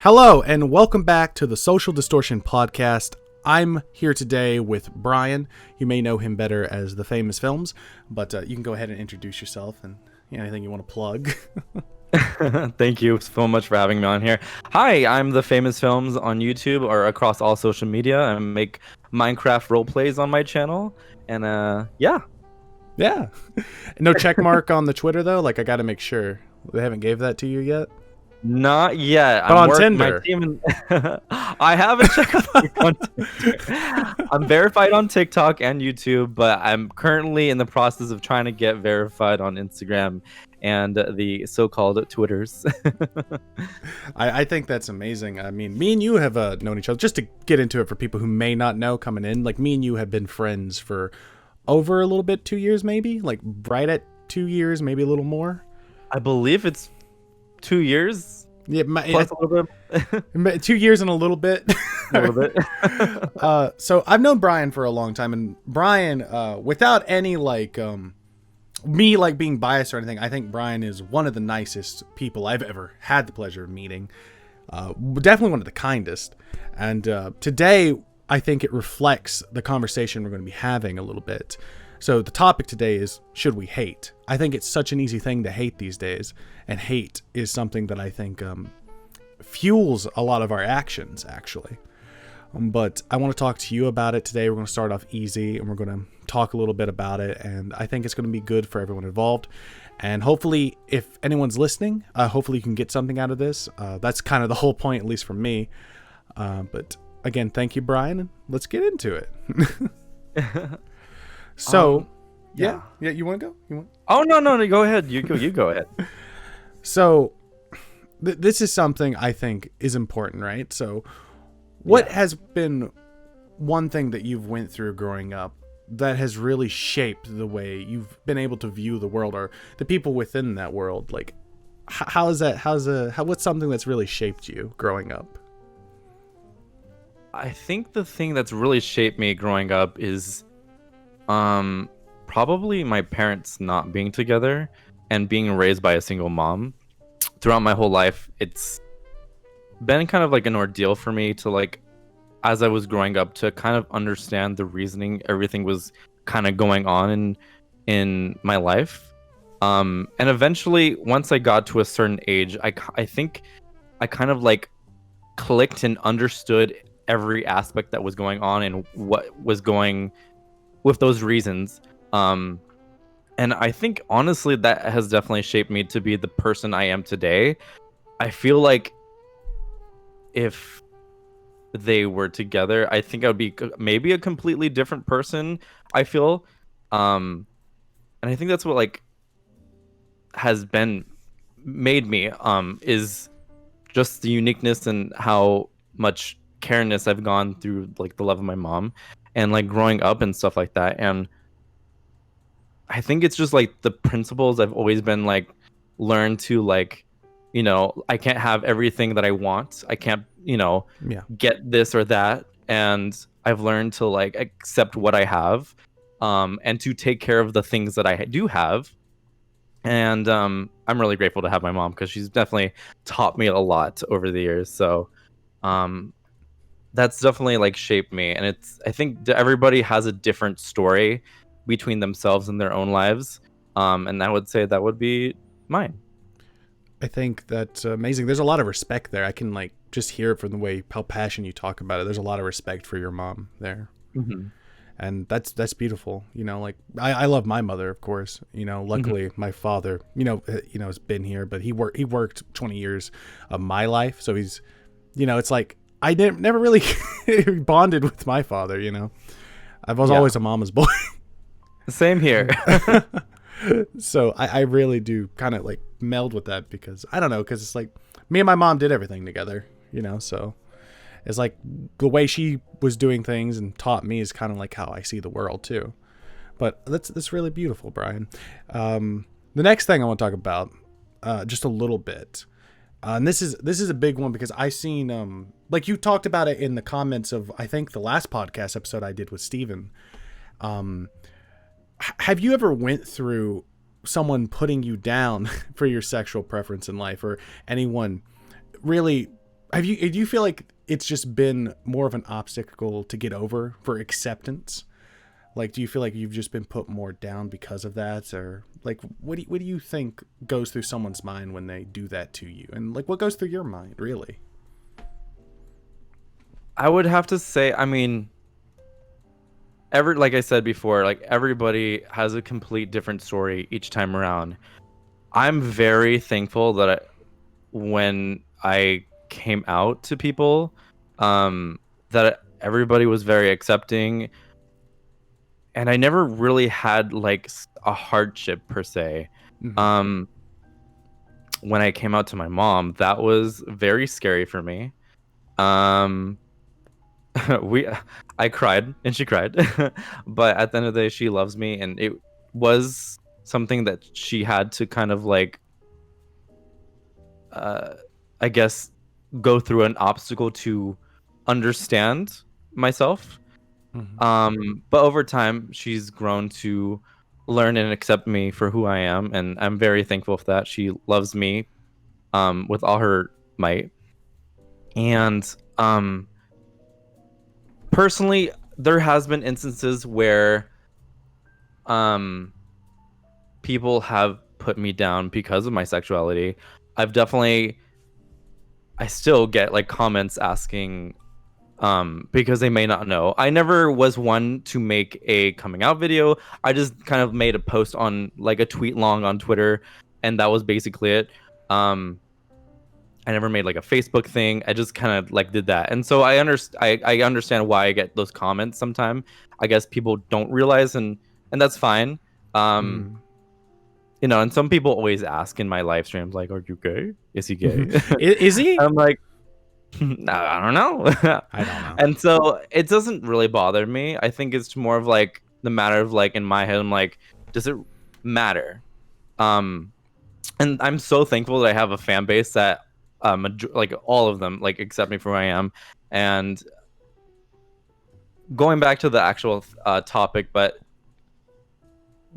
Hello, and welcome back to the Social Distortion Podcast. I'm here today with Bryan. You may know him better as TheFamousFilms, but you can go ahead and introduce yourself and anything you want to plug. Thank you so much for having me on here. Hi, I'm TheFamousFilms on YouTube or across all social media. I make Minecraft role plays on my channel, and yeah. No check mark on the Twitter though. Like I got to make sure they haven't gave that to you yet. Not yet. But on Tinder. I have a check on Tinder. I'm verified on TikTok and YouTube, but I'm currently in the process of trying to get verified on Instagram and the so-called Twitters. I think that's amazing. I mean, me and you have known each other. Just to get into it for people who may not know coming in, like me and you have been friends for over a little bit, 2 years maybe? Like right at 2 years, maybe a little more? I believe it's 2 years. Yeah, plus a little bit. 2 years and a little bit. A little bit. So I've known Bryan for a long time, and Bryan, without any me being biased or anything, I think Bryan is one of the nicest people I've ever had the pleasure of meeting. Definitely one of the kindest. And today, I think it reflects the conversation we're going to be having a little bit. So the topic today is, should we hate? I think it's such an easy thing to hate these days. And hate is something that I think fuels a lot of our actions, actually. But I want to talk to you about it today. We're going to start off easy, and we're going to talk a little bit about it. And I think it's going to be good for everyone involved. And hopefully, if anyone's listening, hopefully you can get something out of this. That's kind of the whole point, at least for me. But again, thank you, Bryan. And let's get into it. So, yeah, you want to go? Oh no, go ahead. You go ahead. So, this is something I think is important, right? So, what has been one thing that you've went through growing up that has really shaped the way you've been able to view the world, or the people within that world? Like, what's something that's really shaped you growing up? I think the thing that's really shaped me growing up is probably my parents not being together and being raised by a single mom. Throughout my whole life, it's been kind of like an ordeal for me to, like, as I was growing up, to kind of understand the reasoning everything was kind of going on in my life. And eventually, once I got to a certain age, I think I kind of like clicked and understood every aspect that was going on and what was going with those reasons. And I think honestly that has definitely shaped me to be the person I am today. I feel like if they were together, I think I would be maybe a completely different person, I feel. And I think that's what like has been made me is just the uniqueness and how much careness I've gone through, like the love of my mom and like growing up and stuff like that. And I think it's just like the principles I've always been like learned to, like, I can't have everything that I want. I can't, get this or that. And I've learned to like accept what I have, and to take care of the things that I do have. And I'm really grateful to have my mom, because she's definitely taught me a lot over the years. So that's definitely like shaped me. And I think everybody has a different story between themselves and their own lives. And I would say that would be mine. I think that's amazing. There's a lot of respect there. I can like just hear it from the way how passionate you talk about it. There's a lot of respect for your mom there. Mm-hmm. And that's beautiful. Like I love my mother, of course. Luckily my father, has been here, but he worked 20 years of my life. So he's, it's like I never really bonded with my father. I was always a mama's boy. Same here. So I really do kind of like meld with that, because I don't know, because it's like me and my mom did everything together, so it's like the way she was doing things and taught me is kind of like how I see the world too. But that's really beautiful, Bryan. The next thing I want to talk about just a little bit, and this is a big one, because I seen like you talked about it in the comments of, I think, the last podcast episode I did with Steven. Have you ever went through someone putting you down for your sexual preference in life, or anyone really do you feel like it's just been more of an obstacle to get over for acceptance? Like, do you feel like you've just been put more down because of that? Or like, what do you think goes through someone's mind when they do that to you? And like, what goes through your mind, really? I would have to say, I mean, like I said before, like everybody has a complete different story each time around. I'm very thankful that when I came out to people, that everybody was very accepting, and I never really had like a hardship per se. Mm-hmm. When I came out to my mom, that was very scary for me. Um, we I cried and she cried, but at the end of the day, she loves me, and it was something that she had to kind of like, uh, I guess, go through an obstacle to understand myself. Mm-hmm. But over time, she's grown to learn and accept me for who I am, and I'm very thankful for that. She loves me, with all her might. And personally, there has been instances where um, people have put me down because of my sexuality. I've definitely, I still get like comments asking, because they may not know. I never was one to make a coming out video. I just kind of made a post on like a tweet long on Twitter, and that was basically it. I never made like a Facebook thing. I just kind of like did that. And so I understand why I get those comments sometimes. I guess people don't realize, and that's fine. Um Mm-hmm. and some people always ask in my live streams like, "Are you gay? Is he gay?" Is he? I'm like, I don't know. I don't know. And so it doesn't really bother me. I think it's more of like the matter of like in my head, I'm like, does it matter? Um, and I'm so thankful that I have a fan base that like all of them like accept me for who I am. And going back to the actual topic, but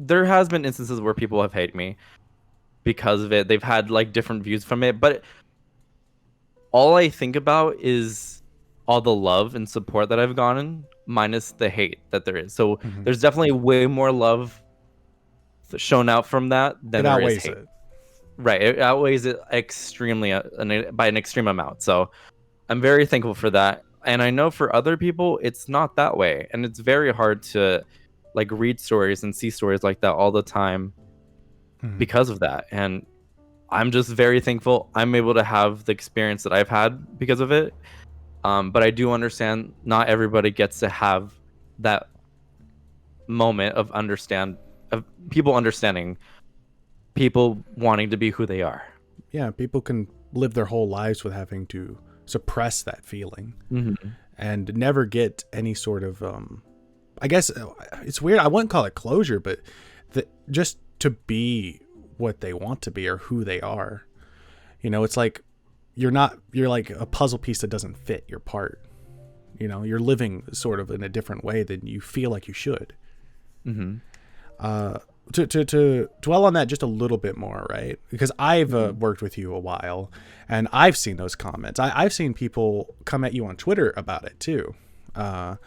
there has been instances where people have hated me because of it. They've had like different views from it, but all I think about is all the love and support that I've gotten, minus the hate that there is. So Mm-hmm. there's definitely way more love shown out from that than It there is outweighs hate. it. Right, it outweighs it extremely, by an extreme amount. So I'm very thankful for that. And I know for other people, it's not that way, and it's very hard to like read stories and see stories like that all the time Mm-hmm. because of that. And I'm just very thankful I'm able to have the experience that I've had because of it. But I do understand not everybody gets to have that moment of people understanding, people wanting to be who they are. Yeah, people can live their whole lives with having to suppress that feeling Mm-hmm. and never get any sort of I guess it's weird. I wouldn't call it closure, but just to be what they want to be or who they are. It's like you're like a puzzle piece that doesn't fit your part. You're living sort of in a different way than you feel like you should. Mm-hmm. To dwell on that just a little bit more, right? Because I've worked with you a while, and I've seen those comments. I've seen people come at you on Twitter about it too. Not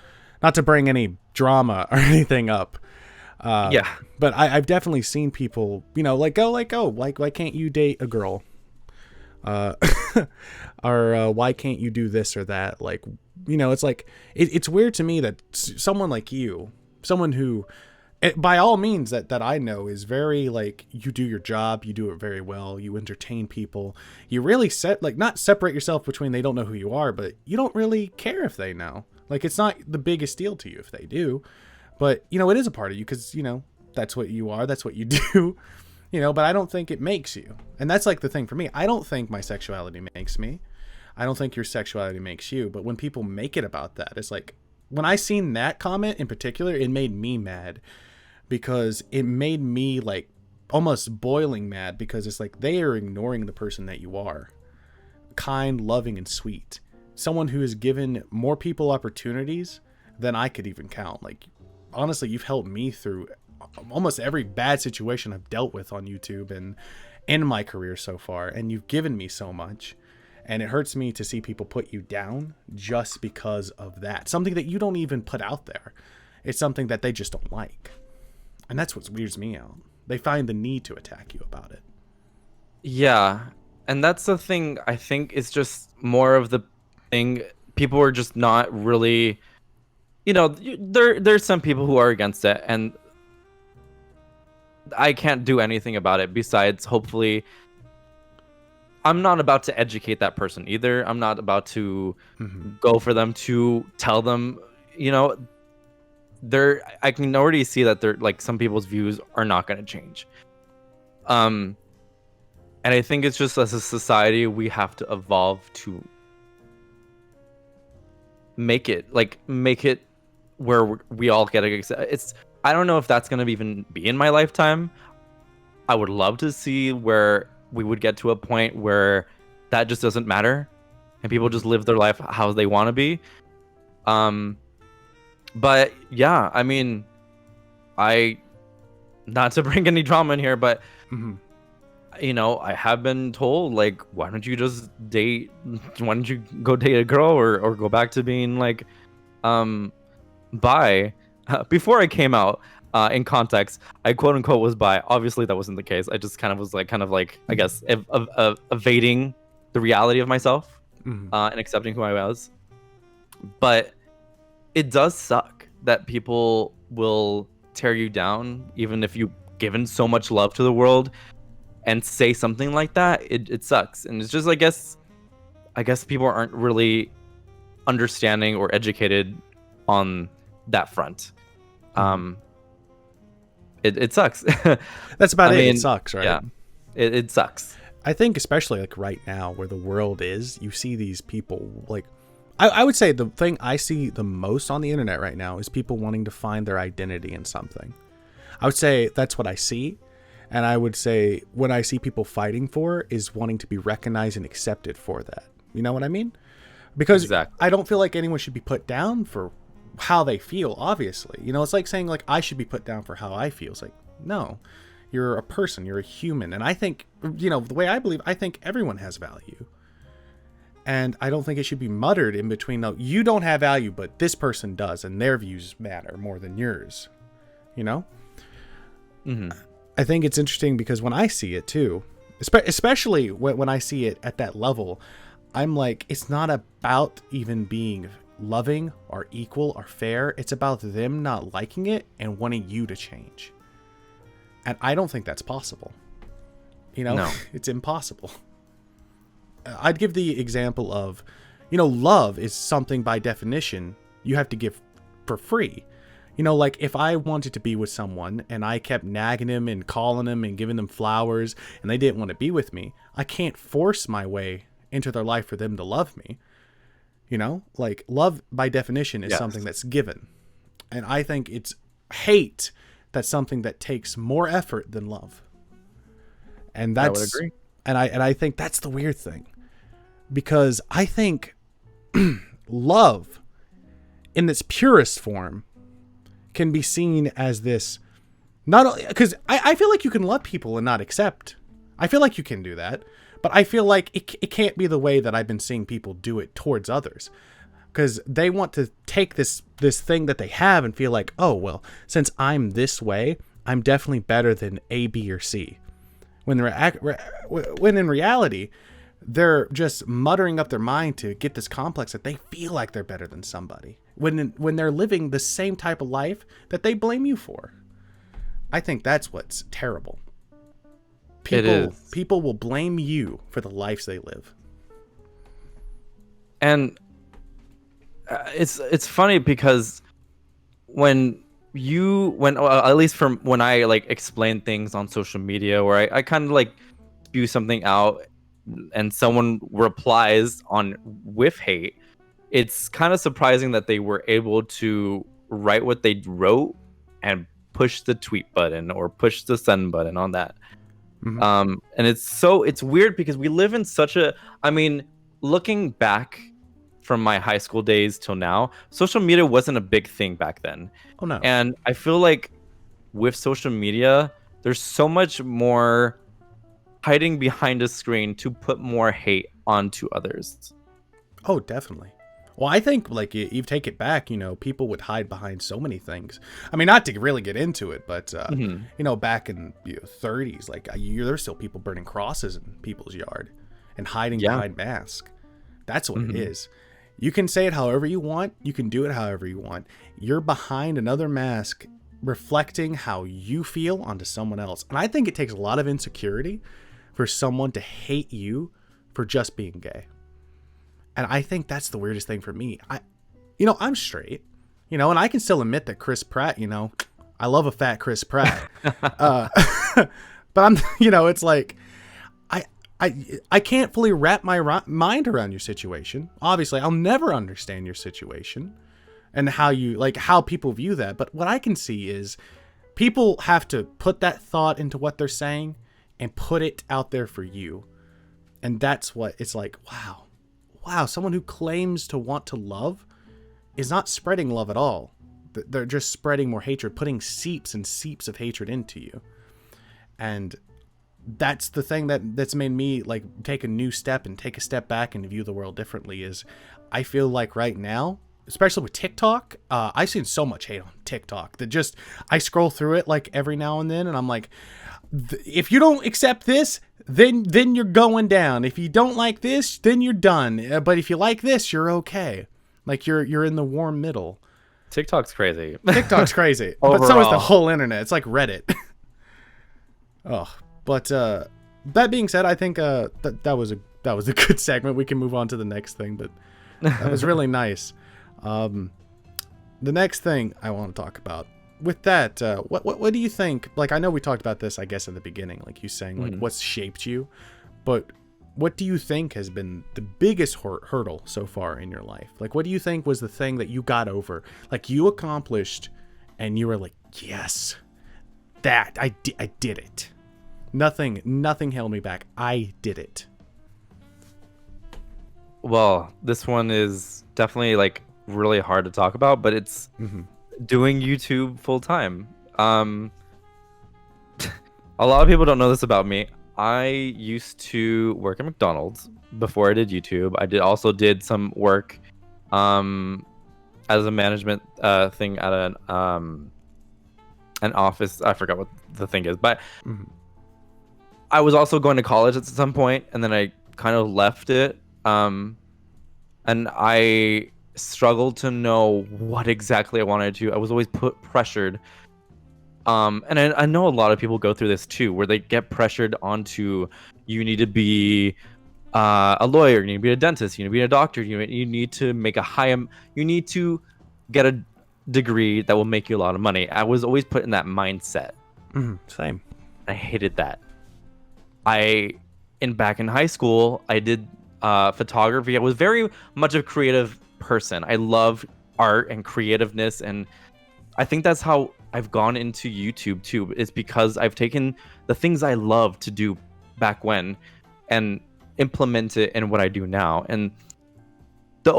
to bring any drama or anything up. Yeah. But I've definitely seen people, like, go, like, why can't you date a girl? Or why can't you do this or that? Like, it's like, it's weird to me that someone like you, someone who, by all means that I know is very like, you do your job, you do it very well, you entertain people, you really not separate yourself between they don't know who you are, but you don't really care if they know. Like, it's not the biggest deal to you if they do, but it is a part of you because that's what you are, that's what you do. But I don't think it makes you. And that's like the thing for me. I don't think my sexuality makes me. I don't think your sexuality makes you. But when people make it about that, it's like, when I seen that comment in particular, it made me mad, because it made me like almost boiling mad, because it's like they are ignoring the person that you are. Kind, loving, and sweet. Someone who has given more people opportunities than I could even count. Like, honestly, you've helped me through almost every bad situation I've dealt with on YouTube and in my career so far, and you've given me so much, And it hurts me to see people put you down just because of that. Something that you don't even put out there. It's something that they just don't like. And that's what weirds me out. They find the need to attack you about it. Yeah. And that's the thing, I think it's just more of the thing. People are just not really, there's some people who are against it, and I can't do anything about it besides hopefully I'm not about to educate that person either. I'm not about to go for them to tell them, I can already see that they're like some people's views are not going to change. And I think it's just as a society we have to evolve to make it where we all get it's I don't know if that's going to even be in my lifetime. I would love to see where we would get to a point where that just doesn't matter and people just live their life how they want to be. But yeah, I mean, not to bring any drama in here, but I have been told, like, why don't you go date a girl or go back to being like bi? Before I came out, in context, I quote unquote was bi. Obviously that wasn't the case. I just kind of I guess evading the reality of myself and accepting who I was. But it does suck that people will tear you down even if you've given so much love to the world, and say something like that. It sucks. And it's just I guess people aren't really understanding or educated on that front. It sucks. That's about it. It sucks, right? Yeah, it sucks. I think especially like right now where the world is, you see these people like, I would say the thing I see the most on the internet right now is people wanting to find their identity in something. I would say that's what I see. And I would say what I see people fighting for is wanting to be recognized and accepted for that. You know what I mean? Because exactly. I don't feel like anyone should be put down for how they feel, obviously. It's like saying like I should be put down for how I feel. It's like, no, you're a person, you're a human. And I think, the way I believe, I think everyone has value. And I don't think it should be muttered in between, no, you don't have value, but this person does, and their views matter more than yours. I think it's interesting because when I see it too, especially when I see it at that level, I'm like, it's not about even being loving or equal or fair. It's about them not liking it and wanting you to change. And I don't think that's possible. No. It's impossible. I'd give the example of, love is something by definition you have to give for free. Like if I wanted to be with someone and I kept nagging him and calling him and giving them flowers and they didn't want to be with me, I can't force my way into their life for them to love me. Like love by definition is something that's given. And I think it's hate that's something that takes more effort than love. And that's, I would agree. And I think that's the weird thing, because I think love in its purest form can be seen as this, not because I feel like you can love people and not accept. I feel like you can do that, but I feel like it can't be the way that I've been seeing people do it towards others, because they want to take this thing that they have and feel like, oh, well, since I'm this way, I'm definitely better than A, B, or C. When in reality, they're just muttering up their mind to get this complex that they feel like they're better than somebody when they're living the same type of life that they blame you for. I think that's what's terrible. People will blame you for the lives they live. And it's funny because when at least from when I like explain things on social media where I kind of like spew something out and someone replies on with hate, it's kind of surprising that they were able to write what they wrote and push the tweet button or push the send button on that. And it's weird because we live in looking back from my high school days till now, social media wasn't a big thing back then. Oh no. And I feel like with social media, there's so much more hiding behind a screen to put more hate onto others. Oh, definitely. Well, I think like you take it back, people would hide behind so many things. I mean, not to really get into it, but back in the 30s, like there's still people burning crosses in people's yard and hiding behind masks. That's what it is. You can say it however you want. You can do it however you want. You're behind another mask reflecting how you feel onto someone else. And I think it takes a lot of insecurity for someone to hate you for just being gay. And I think that's the weirdest thing for me. I'm straight, and I can still admit that Chris Pratt, I love a fat Chris Pratt. But I'm, it's like, I can't fully wrap my mind around your situation. Obviously, I'll never understand your situation and how people view that. But what I can see is people have to put that thought into what they're saying and put it out there for you. And that's what it's like, wow, someone who claims to want to love is not spreading love at all. They're just spreading more hatred, putting seeps and seeps of hatred into you. And that's the thing that's made me like take a new step and take a step back and view the world differently. Is I feel like right now, especially with TikTok, I've seen so much hate on TikTok that just I scroll through it like every now and then, and I'm like, if you don't accept this, then you're going down. If you don't like this, then you're done. But if you like this, you're okay. Like you're in the warm middle. TikTok's crazy. TikTok's crazy. But so is the whole internet. It's like Reddit. But that being said, I think that was a good segment. We can move on to the next thing, but that was really nice. The next thing I want to talk about with that, what do you think? Like, I know we talked about this, I guess, at the beginning, like you saying, like what's shaped you, but what do you think has been the biggest hurdle so far in your life? Like, what do you think was the thing that you got over, like you accomplished, and you were like, yes, that I did it. Nothing held me back. I did it. Well, this one is definitely like really hard to talk about, but it's doing YouTube full time. A lot of people don't know this about me. I used to work at McDonald's before I did YouTube. I also did some work as a management thing at an office. I forgot what the thing is, but I was also going to college at some point, and then I kind of left it. And I struggled to know what exactly I wanted to do. I was always pressured. And I know a lot of people go through this too, where they get pressured onto, you need to be a lawyer, you need to be a dentist, you need to be a doctor, you need to make you need to get a degree that will make you a lot of money. I was always put in that mindset. Same. I hated that. Back in high school, I did photography. I was very much a creative person. I love art and creativeness, and I think that's how I've gone into YouTube too. It's because I've taken the things I love to do back when and implement it in what I do now. And the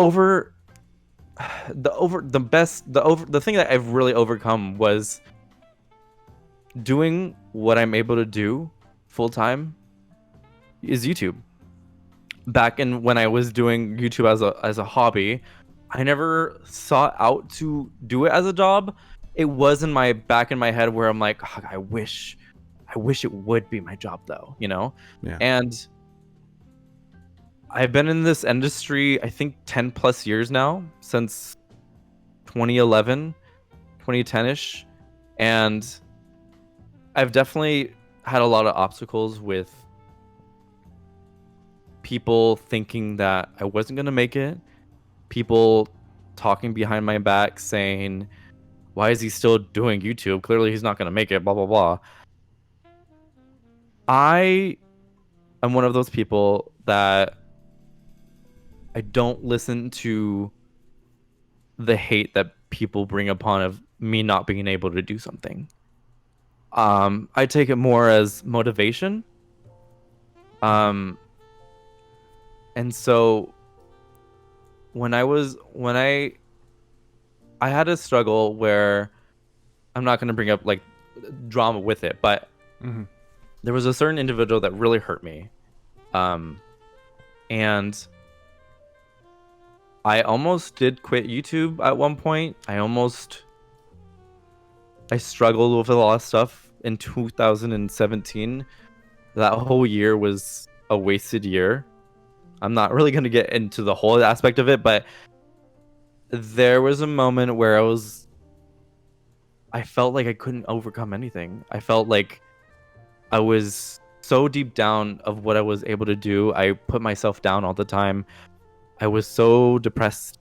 thing that I've really overcome was doing what I'm able to do full time is YouTube. Back in when I was doing YouTube as a hobby, I never sought out to do it as a job. It was in my head where I'm like, oh, I wish it would be my job though, Yeah. And I've been in this industry, I think 10 plus years now, since 2011, 2010ish. And I've definitely had a lot of obstacles with people thinking that I wasn't going to make it. People talking behind my back saying, why is he still doing YouTube? Clearly he's not going to make it, blah, blah, blah. I am one of those people that I don't listen to the hate that people bring upon of me not being able to do something. I take it more as motivation. And so I had a struggle where I'm not going to bring up like drama with it, but there was a certain individual that really hurt me. And I almost did quit YouTube at one point. I struggled with a lot of stuff in 2017. That whole year was a wasted year. I'm not really going to get into the whole aspect of it, but there was a moment where I felt like I couldn't overcome anything. I felt like I was so deep down of what I was able to do. I put myself down all the time. I was so depressed.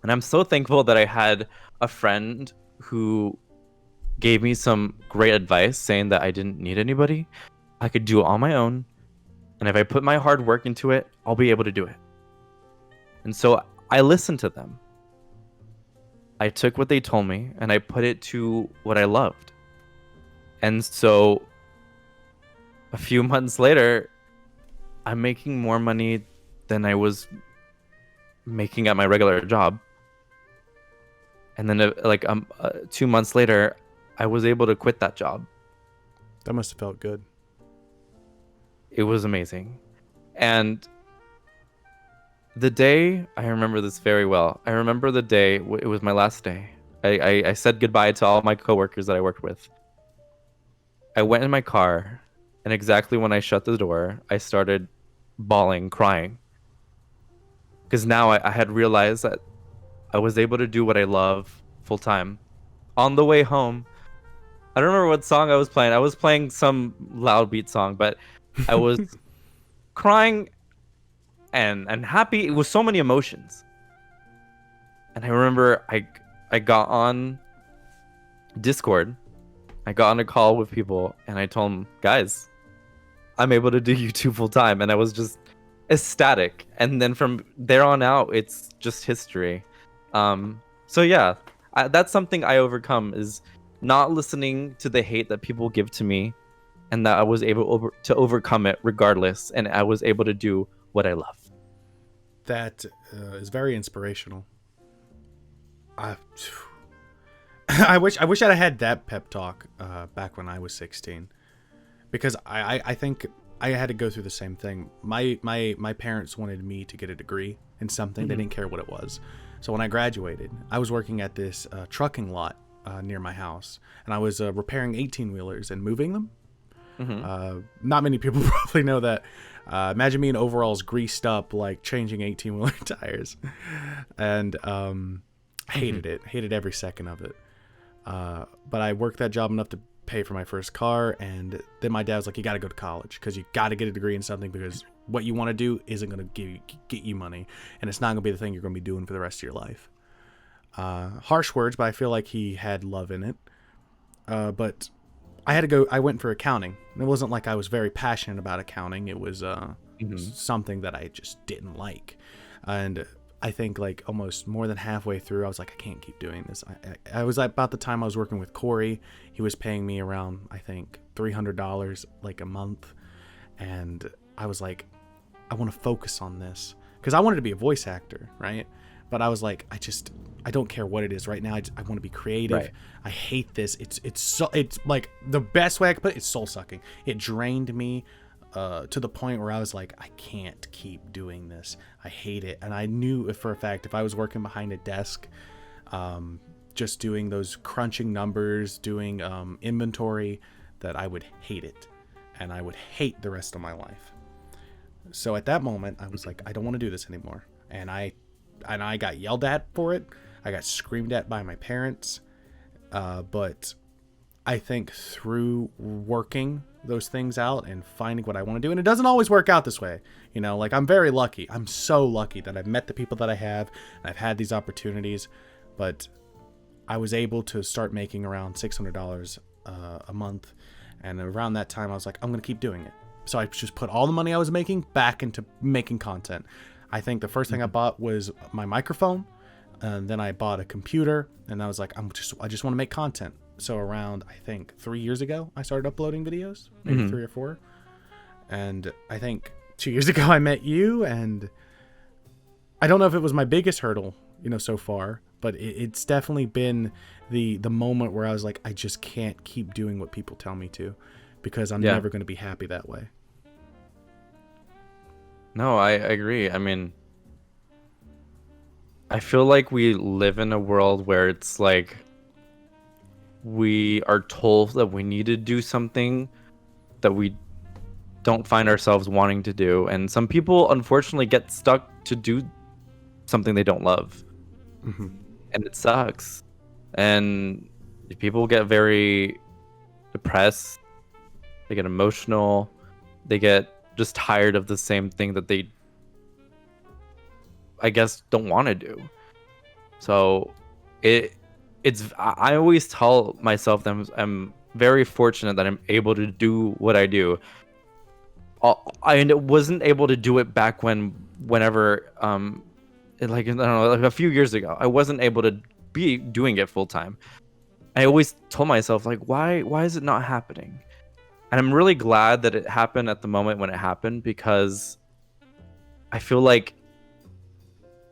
And I'm so thankful that I had a friend who gave me some great advice saying that I didn't need anybody. I could do it on my own. And if I put my hard work into it, I'll be able to do it. And so I listened to them. I took what they told me and I put it to what I loved. And so a few months later, I'm making more money than I was making at my regular job. And then 2 months later, I was able to quit that job. That must have felt good. It was amazing. And the day, I remember this very well. I remember the day, it was my last day. I said goodbye to all my coworkers that I worked with. I went in my car, and exactly when I shut the door, I started bawling, crying. Because now I had realized that I was able to do what I love full time. On the way home, I don't remember what song I was playing. I was playing some loud beat song, but I was crying and happy. It was so many emotions. And I remember I got on Discord. I got on a call with people and I told them, guys, I'm able to do YouTube full time. And I was just ecstatic. And then from there on out, it's just history. So yeah, that's something I overcome, is not listening to the hate that people give to me, and that I was able to overcome it regardless, and I was able to do what I love. That is very inspirational. I wish I'd had that pep talk back when I was 16, because I think I had to go through the same thing. My parents wanted me to get a degree in something. They didn't care what it was. So when I graduated, I was working at this trucking lot near my house, and I was repairing 18-wheelers and moving them. Not many people probably know that. Imagine me in overalls, greased up, like changing 18-wheeler tires, and I hated it. Hated every second of it. But I worked that job enough to pay for my first car, and then my dad was like, "You got to go to college because you got to get a degree in something, because what you want to do isn't going to get you money, and it's not going to be the thing you're going to be doing for the rest of your life." Harsh words, but I feel like he had love in it. But I went for accounting. It wasn't like I was very passionate about accounting. It was something that I just didn't like. And I think like almost more than halfway through, I was like, I can't keep doing this. I was about the time I was working with Corey. He was paying me around, I think, $300 like a month. And I was like, I want to focus on this, because I wanted to be a voice actor, right? But I was like, I don't care what it is right now. I want to be creative. Right. I hate this. It's like the best way I could put it, it's soul sucking. It drained me to the point where I was like, I can't keep doing this. I hate it. And I knew for a fact if I was working behind a desk, just doing those crunching numbers, doing inventory, that I would hate it, and I would hate the rest of my life. So at that moment, I was like, I don't want to do this anymore. And I got yelled at for it. I got screamed at by my parents. But I think through working those things out and finding what I want to do, and it doesn't always work out this way, you know, like I'm very lucky. I'm so lucky that I've met the people that I have, and I've had these opportunities, but I was able to start making around $600 a month. And around that time, I was like, I'm going to keep doing it. So I just put all the money I was making back into making content. I think the first thing I bought was my microphone, and then I bought a computer, and I was like, I just want to make content. So around, I think 3 years ago, I started uploading videos, maybe 3 or 4. And I think 2 years ago I met you, and I don't know if it was my biggest hurdle, you know, so far, but it's definitely been the moment where I was like, I just can't keep doing what people tell me to, because I'm never going to be happy that way. No, I agree. I mean, I feel like we live in a world where it's like we are told that we need to do something that we don't find ourselves wanting to do. And some people unfortunately get stuck to do something they don't love. Mm-hmm. And it sucks. And people get very depressed, they get emotional, they get just tired of the same thing that they, I guess, don't want to do. So I always tell myself that I'm very fortunate that I'm able to do what I do. I wasn't able to do it back whenever like I don't know, like a few years ago. I wasn't able to be doing it full time. I always told myself, like, why is it not happening? And I'm really glad that it happened at the moment when it happened, because I feel like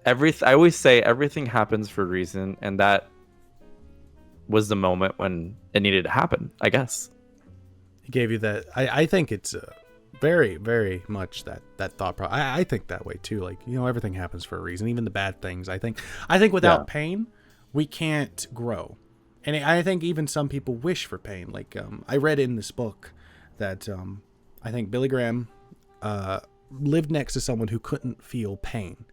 I always say everything happens for a reason, and that was the moment when it needed to happen, I guess. He gave you that. I think it's very, very much that thought process. I think that way too. Like, you know, everything happens for a reason, even the bad things. I think without pain, we can't grow. And I think even some people wish for pain. Like, I read in this book that I think Billy Graham lived next to someone who couldn't feel pain.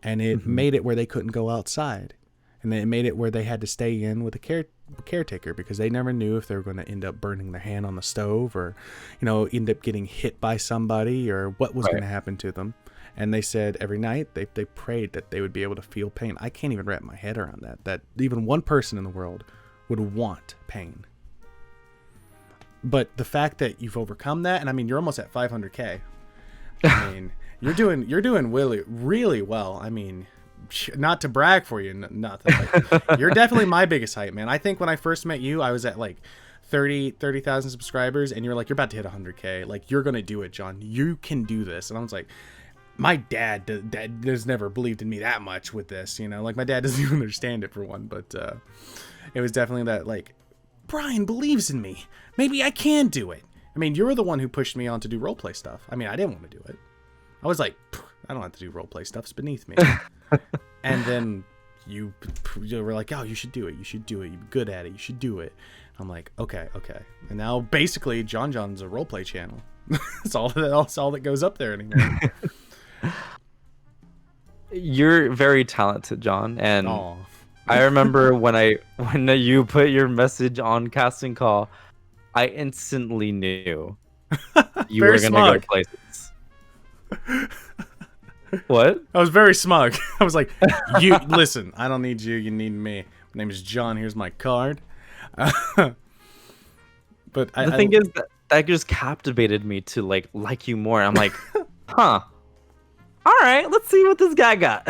And it made it where they couldn't go outside. And it made it where they had to stay in with a caretaker, because they never knew if they were going to end up burning their hand on the stove, or, you know, end up getting hit by somebody, or what was going to happen to them. And they said every night they prayed that they would be able to feel pain. I can't even wrap my head around that even one person in the world would want pain. But the fact that you've overcome that, and I mean, you're almost at 500K. I mean, you're doing really, really well. I mean, not to brag for you, nothing. Like, you're definitely my biggest hype, man. I think when I first met you, I was at like 30,000 subscribers, and you're like, you're about to hit 100K. Like, you're gonna do it, John. You can do this. And I was like, my dad has never believed in me that much with this, you know. Like, my dad doesn't even understand it, for one. But it was definitely that, like, Bryan believes in me. Maybe I can do it. I mean, you're the one who pushed me on to do roleplay stuff. I mean, I didn't want to do it. I was like, I don't have to do roleplay stuff. It's beneath me. And then you were like, oh, you should do it. You should do it. You're good at it. You should do it. I'm like, okay. And now basically John's a roleplay channel. That's all that goes up there anymore. You're very talented, John. And I remember when you put your message on casting call, I instantly knew you were going to go places. What? I was very smug. I was like, you listen, I don't need you. You need me. My name is John. Here's my card. But the thing is that just captivated me to like you more. I'm like, huh. All right, let's see what this guy got.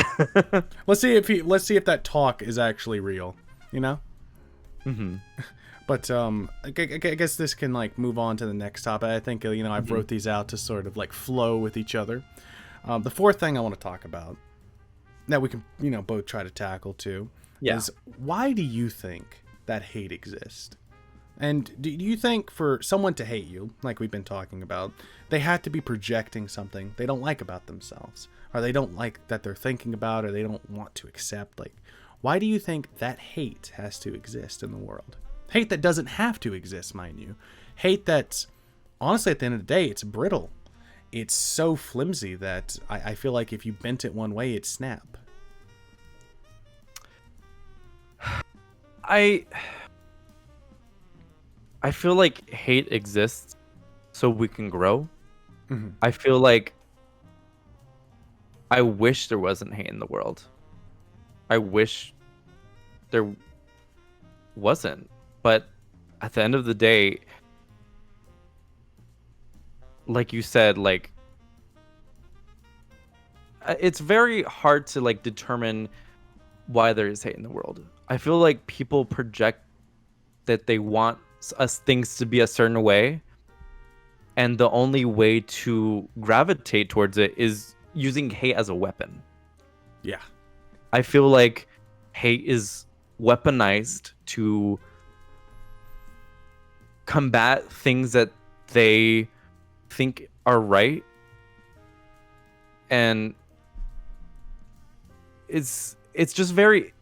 let's see if that talk is actually real, you know? Mm-hmm. But I guess this can like move on to the next topic. I think, you know, I've wrote these out to sort of like flow with each other. The fourth thing I want to talk about that we can, you know, both try to tackle too, is why do you think that hate exists? And do you think for someone to hate you, like we've been talking about, they have to be projecting something they don't like about themselves, or they don't like that they're thinking about, or they don't want to accept? Like, why do you think that hate has to exist in the world? Hate that doesn't have to exist, mind you. Hate that's, honestly, at the end of the day, it's brittle. It's so flimsy that I feel like if you bent it one way, it'd snap. I feel like hate exists so we can grow. Mm-hmm. I feel like I wish there wasn't hate in the world. I wish there wasn't. But at the end of the day, like you said, like, it's very hard to like determine why there is hate in the world. I feel like people project that they want us things to be a certain way, and the only way to gravitate towards it is using hate as a weapon. Yeah. I feel like hate is weaponized to combat things that they think are right, And it's just very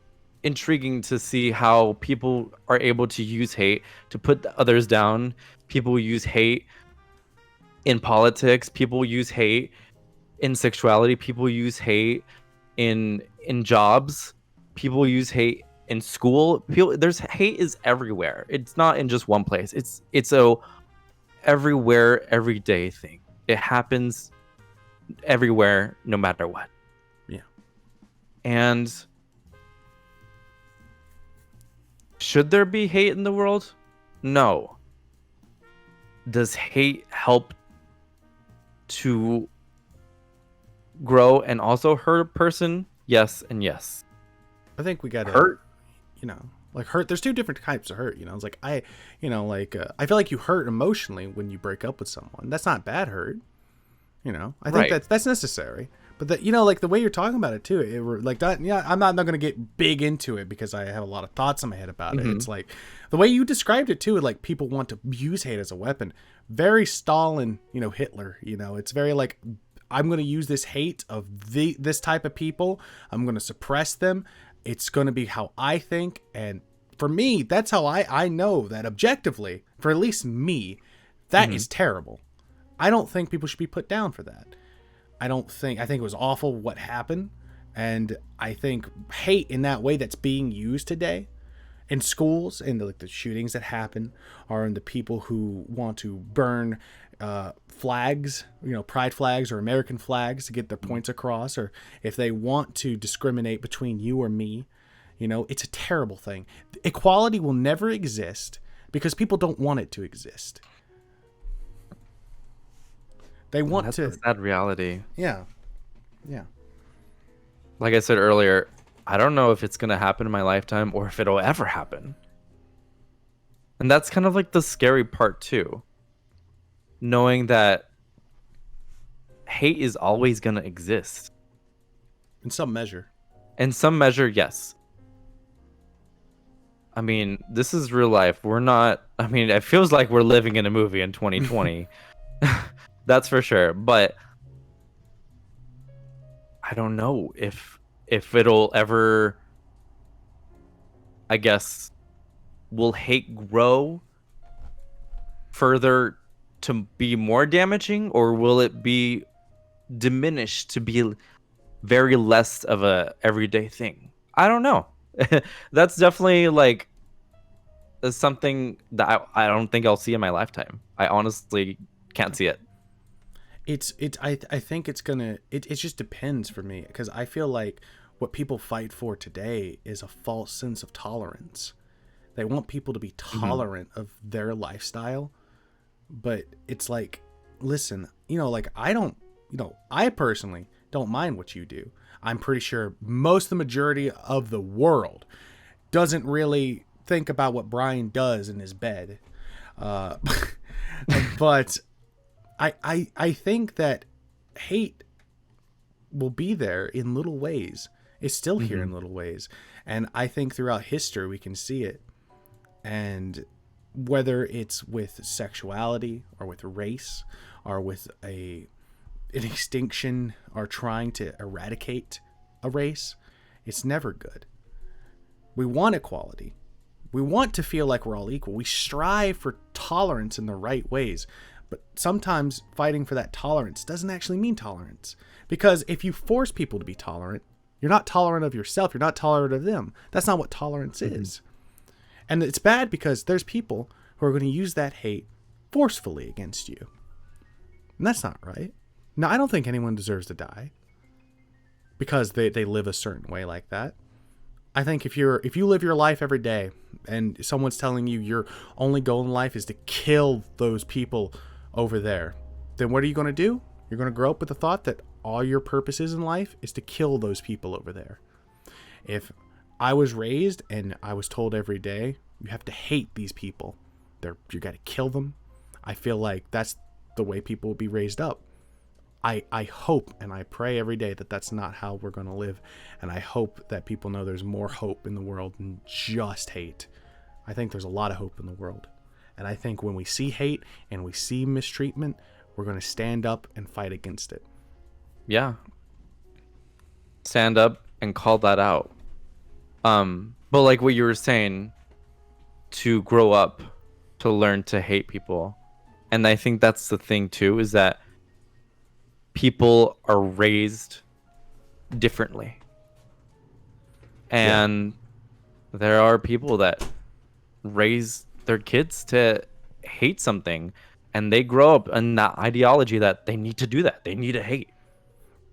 intriguing to see how people are able to use hate to put others down. People use hate in politics, people use hate in sexuality, people use hate in jobs, people use hate in school. There's hate is everywhere. It's not in just one place. It's a everywhere, everyday thing. It happens everywhere, no matter what. Yeah. And should there be hate in the world? No. Does hate help to grow and also hurt a person? Yes and yes. I think we got hurt. Like hurt. There's two different types of hurt. It's like I feel like you hurt emotionally when you break up with someone. That's not bad hurt. I think that's necessary. But that like the way you're talking about it too, like that. Yeah, I'm not going to get big into it because I have a lot of thoughts in my head about it. It's like the way you described it too, like people want to use hate as a weapon. Very Stalin, Hitler. It's very like I'm going to use this hate of this type of people. I'm going to suppress them. It's going to be how I think, and for me, that's how I know that objectively, for at least me, that is terrible. I don't think people should be put down for that. I think it was awful what happened, and I think hate in that way that's being used today in schools, and like the shootings that happen, are in the people who want to burn flags, pride flags or American flags to get their points across, or if they want to discriminate between you or me, it's a terrible thing. Equality will never exist because people don't want it to exist. They want That's to. a sad reality. Yeah. Like I said earlier, I don't know if it's going to happen in my lifetime or if it'll ever happen. And that's kind of like the scary part too. Knowing that hate is always going to exist. In some measure. In some measure, yes. I mean, this is real life. It feels like we're living in a movie in 2020. That's for sure. But I don't know if it'll ever, I guess, will hate grow further to be more damaging, or will it be diminished to be very less of a everyday thing? I don't know. That's definitely like something that I don't think I'll see in my lifetime. I honestly can't see it. I think it's gonna, it just depends for me, because I feel like what people fight for today is a false sense of tolerance. They want people to be tolerant of their lifestyle, but it's like, listen, like I personally don't mind what you do. I'm pretty sure the majority of the world doesn't really think about what Bryan does in his bed. But I think that hate will be there in little ways. It's still here in little ways. And I think throughout history we can see it. And whether it's with sexuality or with race or with an extinction or trying to eradicate a race, it's never good. We want equality. We want to feel like we're all equal. We strive for tolerance in the right ways. But sometimes fighting for that tolerance doesn't actually mean tolerance. Because if you force people to be tolerant, you're not tolerant of yourself. You're not tolerant of them. That's not what tolerance is. And it's bad because there's people who are going to use that hate forcefully against you. And that's not right. Now, I don't think anyone deserves to die because they live a certain way like that. I think if you live your life every day and someone's telling you your only goal in life is to kill those people over there, then what are you going to do? You're going to grow up with the thought that all your purposes in life is to kill those people over there. If I was raised and I was told every day, you have to hate these people, you got to kill them, I feel like that's the way people will be raised up. I hope and I pray every day that that's not how we're going to live. And I hope that people know there's more hope in the world than just hate. I think there's a lot of hope in the world. And I think when we see hate and we see mistreatment, we're going to stand up and fight against it. Yeah. stand up and call that out. But like what you were saying, to grow up, to learn to hate people. And I think that's the thing too, is that people are raised differently. And there are people that raise their kids to hate something, and they grow up in that ideology that they need to do that. They need to hate.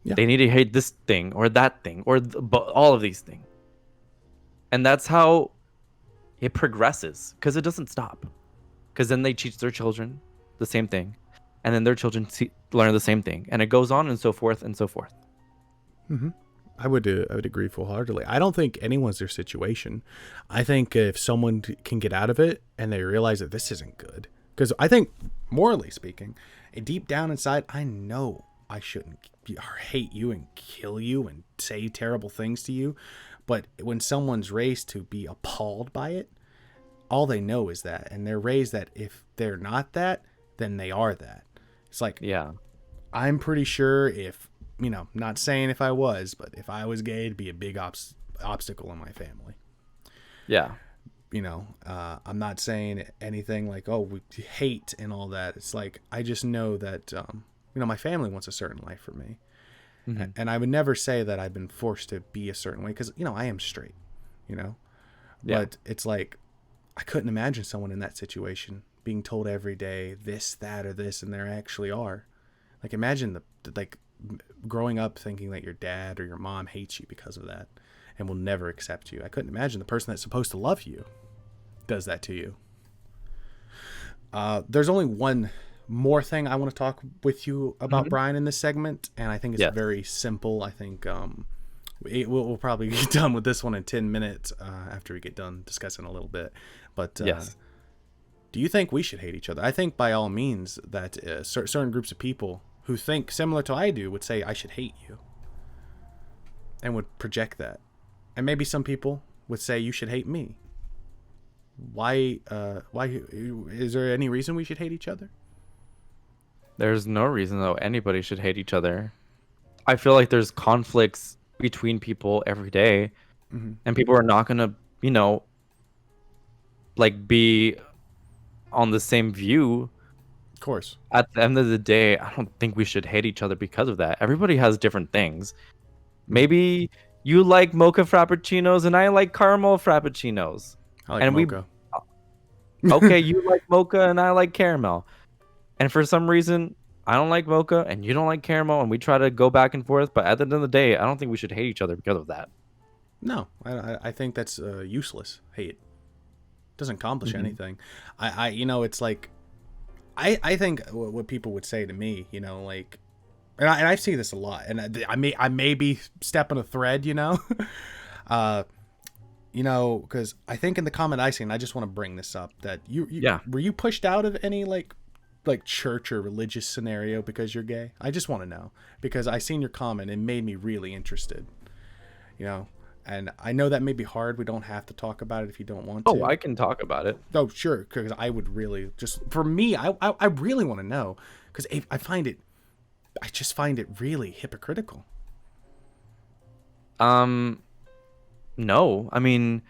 Yeah. They need to hate this thing or that thing or all of these things. And that's how it progresses, because it doesn't stop. Because then they teach their children the same thing, and then their children learn the same thing, and it goes on and so forth and so forth. Mm-hmm. I would agree full-heartedly. I don't think anyone's their situation. I think if someone can get out of it and they realize that this isn't good, because I think, morally speaking, deep down inside, I know I shouldn't hate you and kill you and say terrible things to you. But when someone's raised to be appalled by it, all they know is that. And they're raised that if they're not that, then they are that. It's like, Yeah. I'm pretty sure if, not saying if I was, but if I was gay, it'd be a big obstacle in my family. Yeah. I'm not saying anything like, oh, we hate and all that. It's like, I just know that, my family wants a certain life for me. Mm-hmm. And I would never say that I've been forced to be a certain way, because, I am straight, but it's like, I couldn't imagine someone in that situation being told every day this, that, or this, and there actually are. Like, imagine growing up thinking that your dad or your mom hates you because of that and will never accept you. I couldn't imagine the person that's supposed to love you does that to you. There's only one more thing I want to talk with you about, Bryan, in this segment, and I think it's very simple. I think we'll probably get done with this one in 10 minutes after we get done discussing a little bit. But do you think we should hate each other? I think by all means that certain groups of people who think similar to I do would say, I should hate you, and would project that. And maybe some people would say, you should hate me. Why is there any reason we should hate each other? There's no reason, though, anybody should hate each other. I feel like there's conflicts between people every day, and people are not going to, be on the same view. Of course. At the end of the day, I don't think we should hate each other because of that. Everybody has different things. Maybe you like mocha frappuccinos and I like caramel frappuccinos. I like mocha. Okay, you like mocha and I like caramel. And for some reason, I don't like mocha and you don't like caramel, and we try to go back and forth. But at the end of the day, I don't think we should hate each other because of that. No, I think that's useless hate. Doesn't accomplish anything. It's like, I think what people would say to me, and I see this a lot, and I may be stepping a thread, because I think in the comment I see, and I just want to bring this up, that were you pushed out of any like church or religious scenario because you're gay? I just want to know, because I seen your comment and made me really interested, and I know that may be hard. We don't have to talk about it if you don't want to. Oh, I can talk about it. Oh, sure, because I would really, just for me, I really want to know, because I just find it really hypocritical. No, I mean,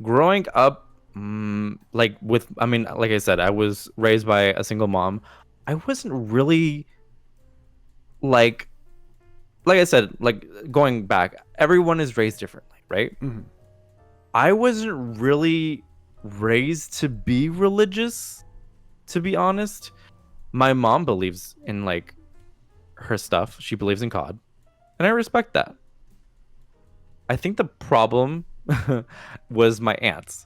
growing up, like I said, I was raised by a single mom. I wasn't really like I said, going back, everyone is raised differently, right? Mm-hmm. I wasn't really raised to be religious, to be honest. My mom believes in her stuff. She believes in God, and I respect that. I think the problem was my aunts.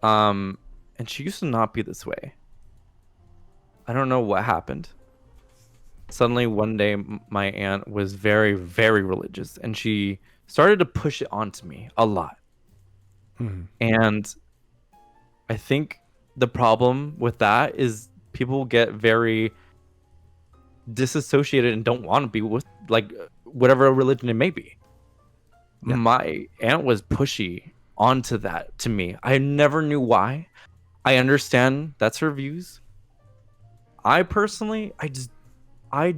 And she used to not be this way. I don't know what happened. Suddenly one day my aunt was very, very religious, and she started to push it onto me a lot. And I think the problem with that is people get very disassociated and don't want to be with whatever religion it may be. Yeah. My aunt was pushy onto that to me. I never knew why. I understand that's her views. I personally, I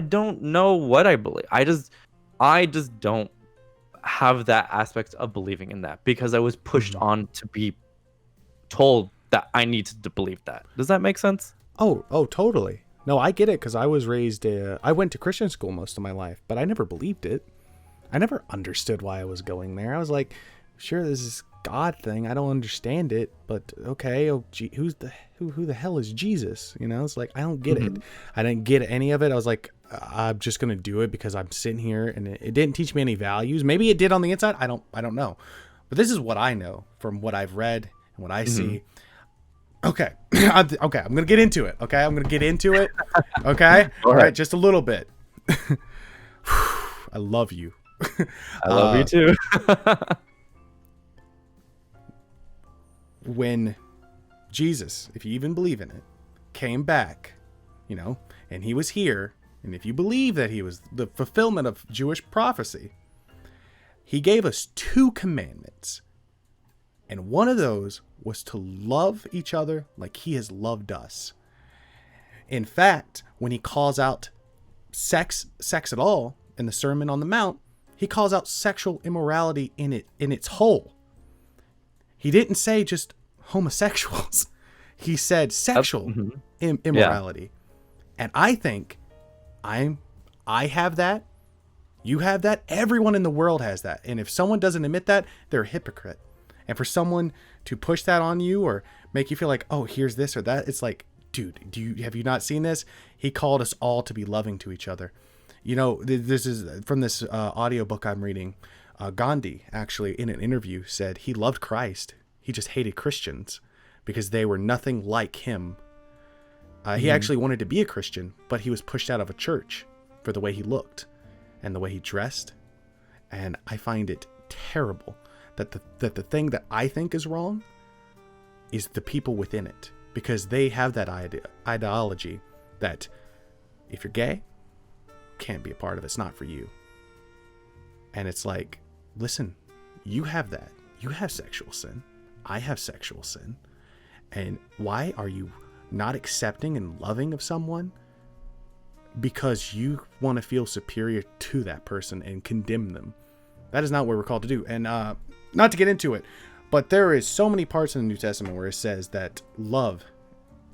don't know what I believe. I just don't have that aspect of believing in that because I was pushed on to be told that I needed to believe that. Does that make sense? Oh, totally. No, I get it because I was raised. I went to Christian school most of my life, but I never believed it. I never understood why I was going there. I was like, sure, this is God thing. I don't understand it, but okay. Oh, who the hell is Jesus? You know, it's like I don't get it. I didn't get any of it. I was like, I'm just gonna do it because I'm sitting here, and it didn't teach me any values. Maybe it did on the inside. I don't know. But this is what I know from what I've read and what I see. Okay. Okay. I'm gonna get into it. Okay. I'm gonna get into it. Okay. All right. Just a little bit. I love you. I love you too. When Jesus, if you even believe in it, came back, you know, and he was here, and if you believe that he was the fulfillment of Jewish prophecy, he gave us 2 commandments. And one of those was to love each other like he has loved us. In fact, when he calls out sex at all in the Sermon on the Mount, he calls out sexual immorality in its whole. He didn't say just homosexuals. He said sexual immorality. And I think I have that. You have that. Everyone in the world has that. And if someone doesn't admit that, they're a hypocrite. And for someone to push that on you or make you feel like, oh, here's this or that, it's like, dude, have you not seen this? He called us all to be loving to each other. You know, this is from this audiobook I'm reading. Gandhi, actually, in an interview, said he loved Christ. He just hated Christians because they were nothing like him. He actually wanted to be a Christian, but he was pushed out of a church for the way he looked and the way he dressed. And I find it terrible that the thing that I think is wrong is the people within it, because they have that ideology that if you're gay, can't be a part of it. It's not for you. And it's like, listen, you have that. You have sexual sin. I have sexual sin. And why are you not accepting and loving of someone? Because you want to feel superior to that person and condemn them. That is not what we're called to do. And not to get into it, but there is so many parts in the New Testament where it says that love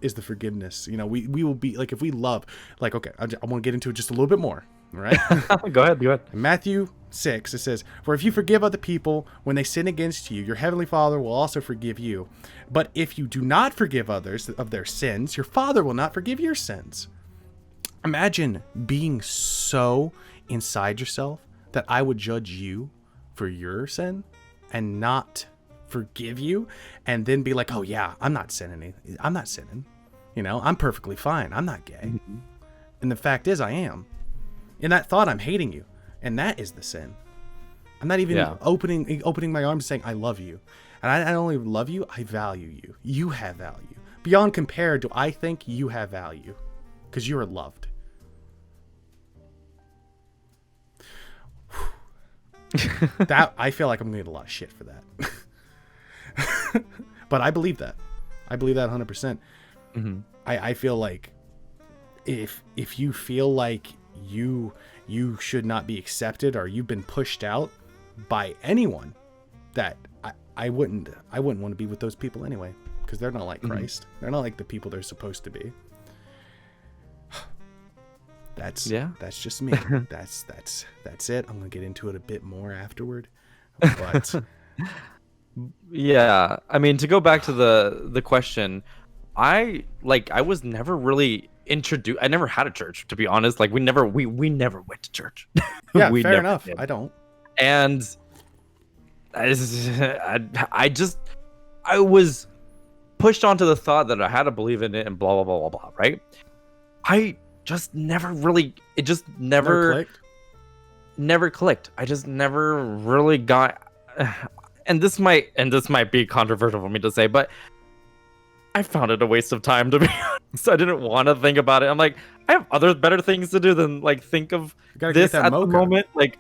is the forgiveness. You know, we will be like, if we love, like, okay, I want to get into it just a little bit more. All right. Go ahead. In Matthew 6, it says, for if you forgive other people when they sin against you, your heavenly Father will also forgive you. But if you do not forgive others of their sins, your Father will not forgive your sins. Imagine being so inside yourself that I would judge you for your sin and not forgive you, and then be like, oh yeah, I'm not sinning. You know, I'm perfectly fine. I'm not gay. And the fact is I am. In that thought, I'm hating you. And that is the sin. I'm not even opening my arms saying, I love you. And I not only love you, I value you. You have value. Beyond compare, do I think you have value? Because you are loved. That I feel like I'm going to get a lot of shit for that. But I believe that. I believe that 100%. I feel like if you feel like you should not be accepted or you've been pushed out by anyone, that I wouldn't want to be with those people anyway, because they're not like Christ. They're not like the people they're supposed to be. That's just me. that's it. I'm gonna get into it a bit more afterward, but yeah, I mean, to go back to the question, I was never really introduced. I never had a church, to be honest. Like we never went to church. Yeah, fair enough. Did. I don't. And I was pushed onto the thought that I had to believe in it and blah blah blah blah blah. Right? I just never really. It just never clicked. I just never really got. And this might be controversial for me to say, but I found it a waste of time, to be honest. I didn't want to think about it. I'm like, I have better things to do than like think of this at the moment. Like,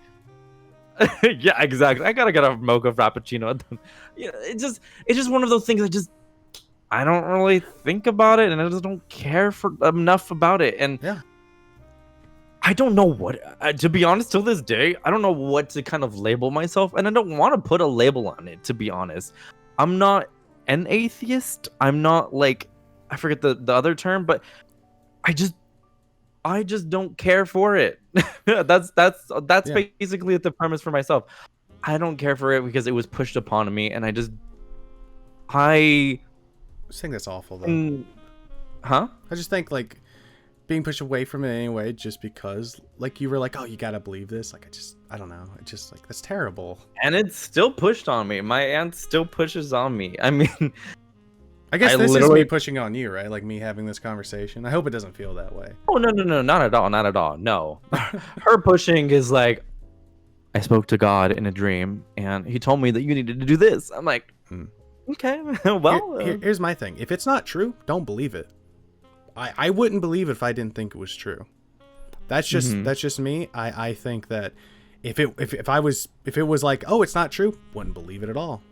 yeah, exactly. I gotta get a mocha frappuccino. Yeah, it's just one of those things. I don't really think about it, and I just don't care for enough about it. And yeah, I don't know what, to be honest, till this day, I don't know what to kind of label myself, and I don't want to put a label on it, to be honest. I'm not an atheist. I'm not like, I forget the other term, but I just don't care for it. that's Yeah. basically the premise for myself. I don't care for it because it was pushed upon me, and I just think that's awful though. Huh? I just think like being pushed away from it anyway, just because like you were like, oh, you gotta believe this. Like I don't know. It just like that's terrible. And it's still pushed on me. My aunt still pushes on me. I mean, I guess I this is literally- me pushing on you, right? Like me having this conversation. I hope it doesn't feel that way. oh no, not at all, not at all. No, her pushing is like, I spoke to God in a dream, and He told me that you needed to do this. I'm like, okay, well, Here's my thing. If it's not true, don't believe it. I wouldn't believe it if I didn't think it was true. That's just me. I think that if it was like, oh, it's not true, wouldn't believe it at all.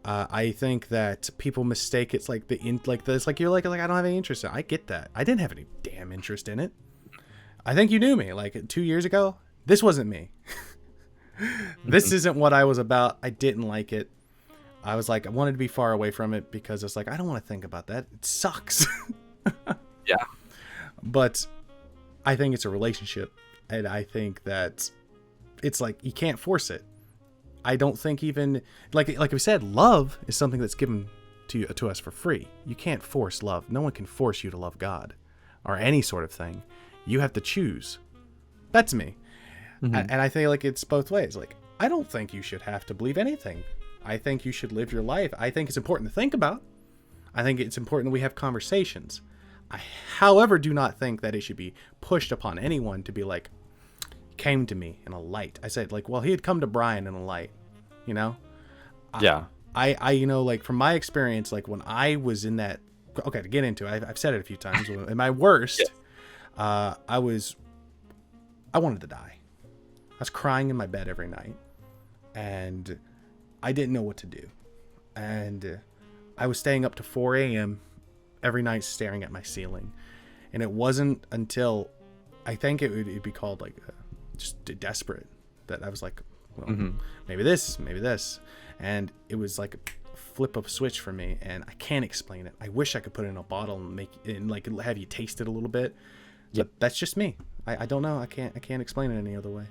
I think that people mistake it's like it's like you're like I don't have any interest in it. I get that. I didn't have any damn interest in it. I think you knew me like 2 years ago. This wasn't me. This isn't what I was about. I didn't like it. I was like, I wanted to be far away from it because it's like, I don't want to think about that. It sucks. Yeah. But I think it's a relationship. And I think that it's like, you can't force it. I don't think even, like we said, love is something that's given to us for free. You can't force love. No one can force you to love God or any sort of thing. You have to choose. That's me. And I think like it's both ways. Like, I don't think you should have to believe anything. I think you should live your life. I think it's important to think about. I think it's important that we have conversations. I, however, do not think that it should be pushed upon anyone to be like, came to me in a light. I said like, well, he had come to Bryan in a light, you know? Yeah. I you know, like from my experience, like when I was in that, okay, to get into it, I've said it a few times. In my worst, I wanted to die. I was crying in my bed every night, and I didn't know what to do. And I was staying up to 4 a.m. every night staring at my ceiling. And it wasn't until, I think it'd be called like just desperate, that I was like, well, maybe this. And it was like a flip of a switch for me, and I can't explain it. I wish I could put it in a bottle and make it, and like have you taste it a little bit. But that's just me. I don't know. I can't explain it any other way.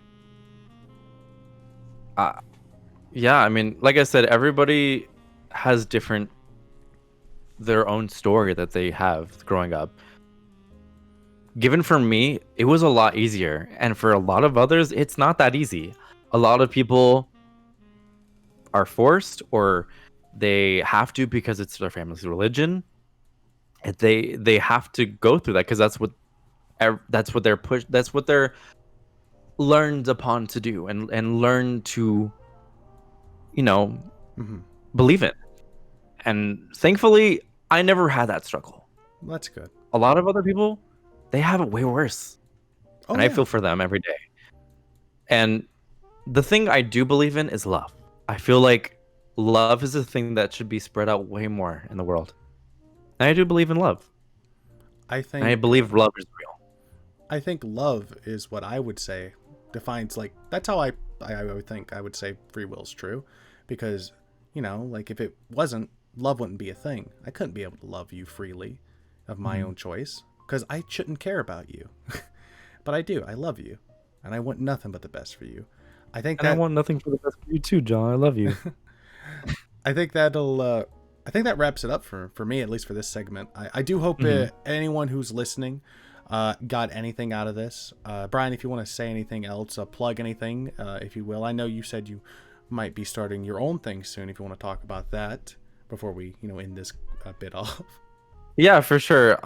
Yeah, I mean, like I said, everybody has their own story that they have growing up. Given for me, it was a lot easier, and for a lot of others, it's not that easy. A lot of people are forced, or they have to because it's their family's religion. They have to go through that because that's what they're learned upon to do, and learn to, you know, believe it. And thankfully, I never had that struggle. That's good. A lot of other people, they have it way worse. And I feel for them every day. And the thing I do believe in is love. I feel like love is a thing that should be spread out way more in the world. And I do believe in love. And I believe love is real. I think love is what I would say defines, like, that's how I would think I would say free will is true. Because, you know, like if it wasn't, love wouldn't be a thing. I couldn't be able to love you freely of my own choice, because I shouldn't care about you. But I do. I love you, and I want nothing but the best for you. I want nothing for the best for you too, John. I love you. I think that wraps it up for me, at least for this segment. I do hope anyone who's listening got anything out of this. Bryan, if you want to say anything else, plug anything, if you will. I know you said you might be starting your own thing soon. If you want to talk about that before we, end this bit off. Yeah, for sure.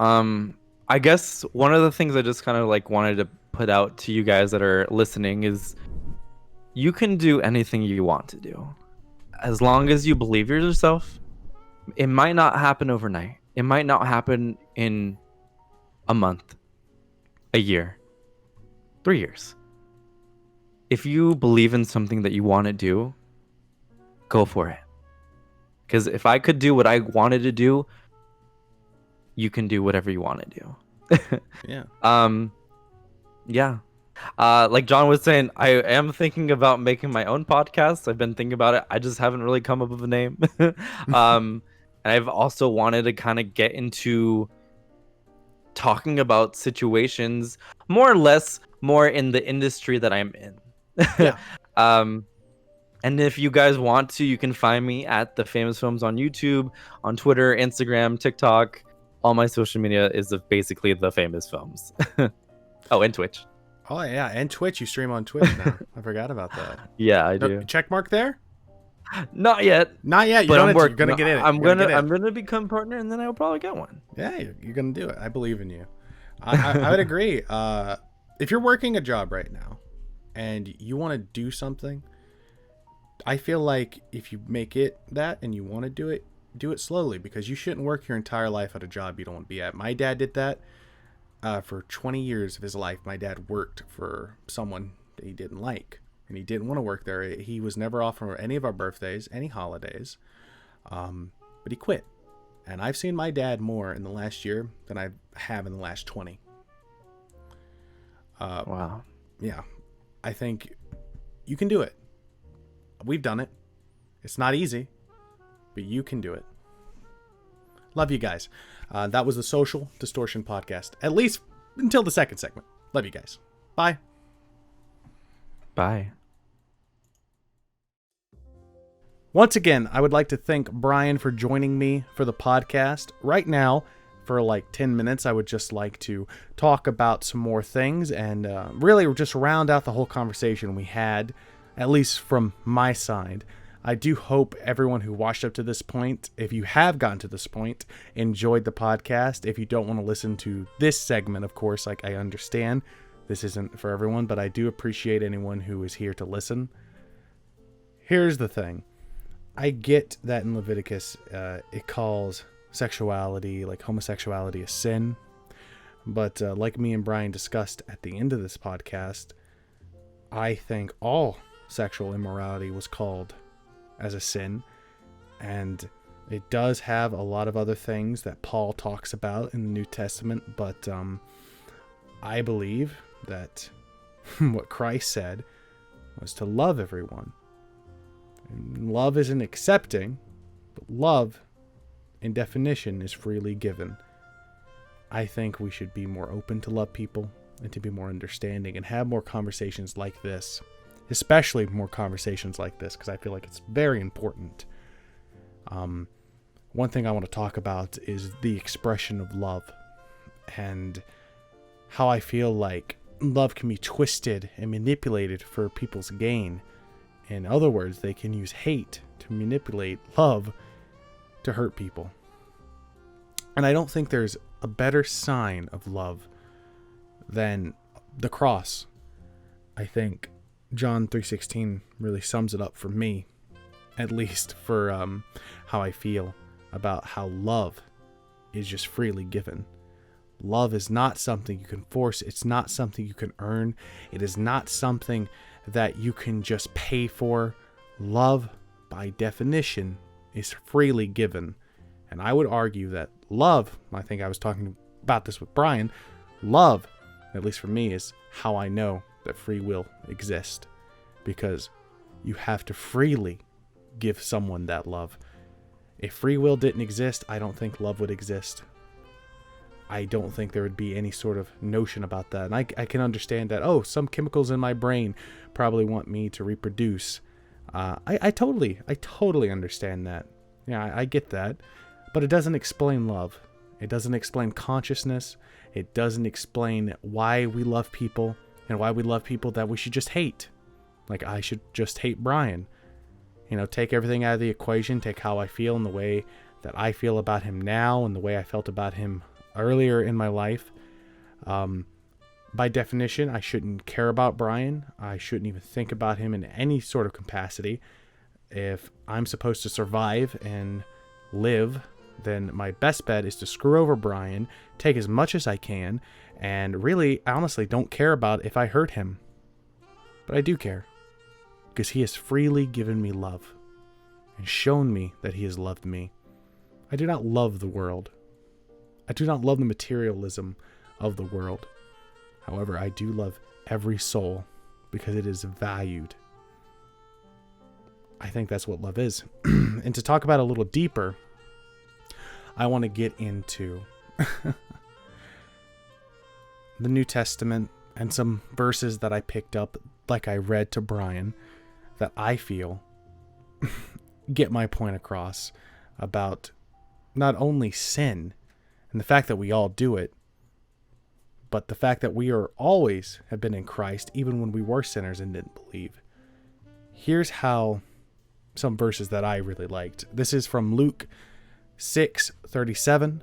I guess one of the things I just kind of like wanted to put out to you guys that are listening is you can do anything you want to do. As long as you believe in yourself. It might not happen overnight. It might not happen in a month, a year, 3 years. If you believe in something that you want to do, go for it. Because if I could do what I wanted to do, you can do whatever you want to do. Yeah. Yeah. Like John was saying, I am thinking about making my own podcast. I've been thinking about it. I just haven't really come up with a name. And I've also wanted to kind of get into talking about situations more or less more in the industry that I'm in. Yeah. um, and if you guys want to, you can find me at The Famous Films on YouTube, on Twitter, Instagram, TikTok. All my social media is basically The Famous Films. Oh, and Twitch. Oh yeah, and Twitch. You stream on Twitch now. I forgot about that. Yeah, I No, do. check mark there? Not yet. Not yet. You But don't I'm have to. You're working. gonna get in it. I'm You're gonna get in. I'm gonna become partner, and then I'll probably get one. Yeah, you're gonna do it. I believe in you. I would agree. If you're working a job right now, and you want to do something, I feel like if you make it that and you want to do it slowly, because you shouldn't work your entire life at a job you don't want to be at. My dad did that. For 20 years of his life, my dad worked for someone that he didn't like, and he didn't want to work there. He was never off for any of our birthdays, any holidays, but he quit. And I've seen my dad more in the last year than I have in the last 20. Wow. Yeah, I think you can do it. We've done it. It's not easy, but you can do it. Love you guys. That was the Social Distortion Podcast, at least until the second segment. Love you guys. Bye. Bye. Once again, I would like to thank Bryan for joining me for the podcast. Right now, for like 10 minutes, I would just like to talk about some more things and really just round out the whole conversation we had, at least from my side. I do hope everyone who watched up to this point, if you have gotten to this point, enjoyed the podcast. If you don't want to listen to this segment, of course, like I understand, this isn't for everyone, but I do appreciate anyone who is here to listen. Here's the thing. I get that in Leviticus, it calls sexuality, like homosexuality, a sin. But like me and Bryan discussed at the end of this podcast, I think all sexual immorality was called as a sin, and it does have a lot of other things that Paul talks about in the New Testament, but I believe that what Christ said was to love everyone. And love isn't accepting, but love, in definition, is freely given. I think we should be more open to love people and to be more understanding and have more conversations like this. Especially more conversations like this, because I feel like it's very important. One thing I want to talk about is the expression of love and how I feel like love can be twisted and manipulated for people's gain. In other words, they can use hate to manipulate love to hurt people. And I don't think there's a better sign of love than the cross. I think John 3:16 really sums it up for me, at least for how I feel about how love is just freely given. Love is not something you can force. It's not something you can earn. It is not something that you can just pay for. Love, by definition, is freely given. And I would argue that love, I think I was talking about this with Bryan, love, at least for me, is how I know that free will exists, because you have to freely give someone that love. If free will didn't exist, I don't think love would exist. I don't think there would be any sort of notion about that. And I can understand that, oh, some chemicals in my brain probably want me to reproduce. I totally understand that. Yeah, I get that. But it doesn't explain love. It doesn't explain consciousness. It doesn't explain why we love people and why we love people that we should just hate. Like, I should just hate Bryan. Take everything out of the equation, take how I feel and the way that I feel about him now and the way I felt about him earlier in my life. By definition, I shouldn't care about Bryan. I shouldn't even think about him in any sort of capacity. If I'm supposed to survive and live, then my best bet is to screw over Bryan, take as much as I can, and really, honestly, don't care about if I hurt him. But I do care, because he has freely given me love and shown me that he has loved me. I do not love the world. I do not love the materialism of the world. However, I do love every soul because it is valued. I think that's what love is. And to talk about it a little deeper, I want to get into the New Testament and some verses that I picked up, like I read to Bryan, that I feel get my point across about not only sin and the fact that we all do it, but the fact that we are always have been in Christ, even when we were sinners and didn't believe. Here's how some verses that I really liked. This is from Luke 6:37.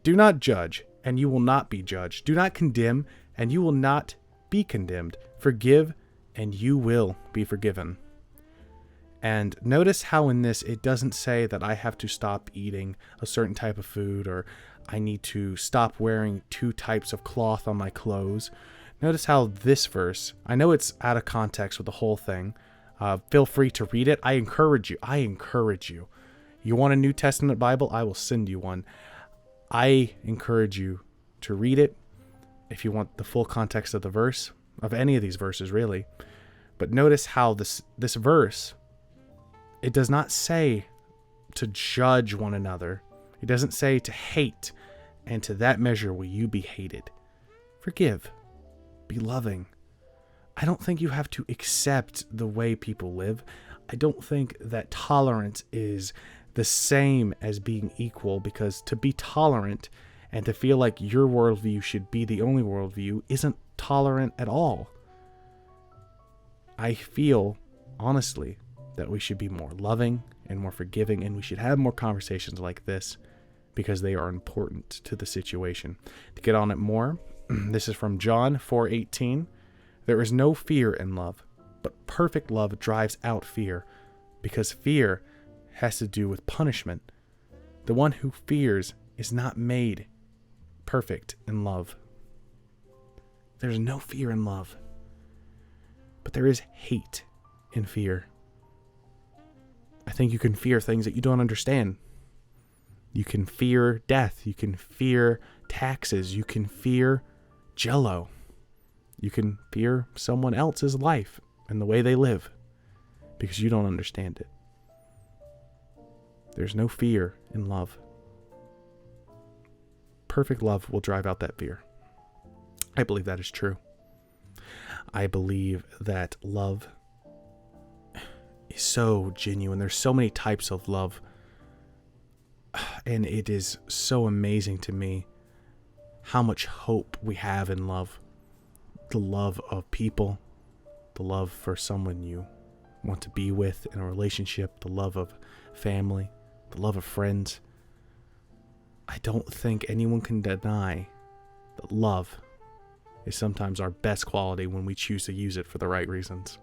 Do not judge, and you will not be judged. Do not condemn, and you will not be condemned. Forgive, and you will be forgiven. And notice how in this it doesn't say that I have to stop eating a certain type of food, or I need to stop wearing 2 types of cloth on my clothes. Notice how this verse, I know it's out of context with the whole thing. Feel free to read it. I encourage you. You want a New Testament Bible? I will send you one. I encourage you to read it if you want the full context of the verse, of any of these verses really. But notice how this verse, it does not say to judge one another. It doesn't say to hate, and to that measure will you be hated. Forgive. Be loving. I don't think you have to accept the way people live. I don't think that tolerance is the same as being equal, because to be tolerant and to feel like your worldview should be the only worldview isn't tolerant at all. I feel, honestly, that we should be more loving and more forgiving, and we should have more conversations like this because they are important to the situation. To get on it more, this is from John 4:18. There is no fear in love, but perfect love drives out fear, because fear has to do with punishment. The one who fears is not made perfect in love. There's no fear in love, but there is hate in fear. I think you can fear things that you don't understand. You can fear death. You can fear taxes. You can fear Jell-O. You can fear someone else's life and the way they live because you don't understand it. There's no fear in love. Perfect love will drive out that fear. I believe that is true. I believe that love is so genuine. There's so many types of love. And it is so amazing to me how much hope we have in love. The love of people, the love for someone you want to be with in a relationship, the love of family, the love of friends. I don't think anyone can deny that love is sometimes our best quality when we choose to use it for the right reasons.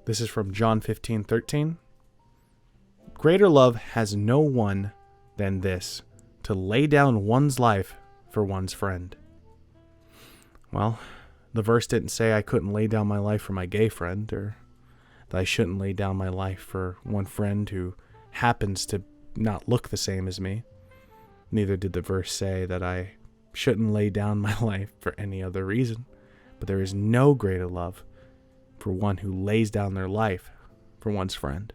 This is from John 15:13. Greater love has no one than this, to lay down one's life for one's friend. Well, the verse didn't say I couldn't lay down my life for my gay friend, or that I shouldn't lay down my life for one friend who happens to not look the same as me. Neither did the verse say that I shouldn't lay down my life for any other reason. But there is no greater love for one who lays down their life for one's friend.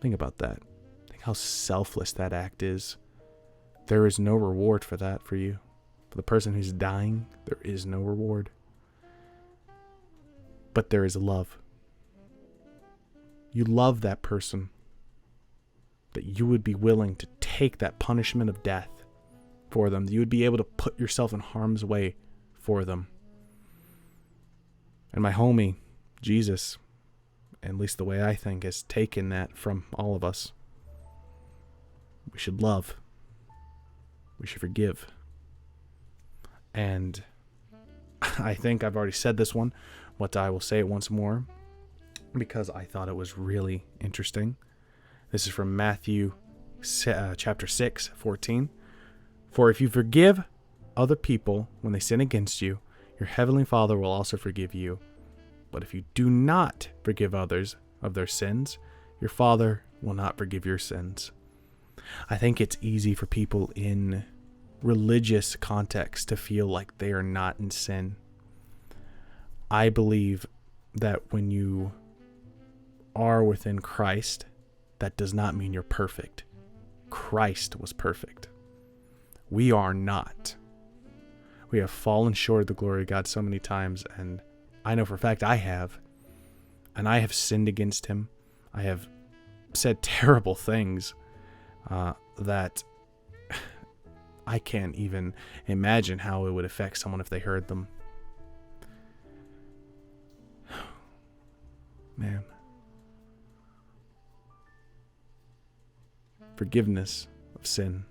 Think about that. Think how selfless that act is. There is no reward for that for you. For the person who's dying, there is no reward. But there is love. You love that person, that you would be willing to take that punishment of death for them. You would be able to put yourself in harm's way for them. And my homie, Jesus, at least the way I think, has taken that from all of us. We should love. We should forgive. And I think I've already said this one, but I will say it once more because I thought it was really interesting. This is from Matthew chapter 6:14. For if you forgive other people when they sin against you, your heavenly Father will also forgive you. But if you do not forgive others of their sins, your Father will not forgive your sins. I think it's easy for people in religious context to feel like they are not in sin. I believe that when you are within Christ, that does not mean you're perfect. Christ was perfect. We are not. We have fallen short of the glory of God so many times, and I know for a fact I have. And I have sinned against him. I have said terrible things that I can't even imagine how it would affect someone if they heard them. Man. Forgiveness of sin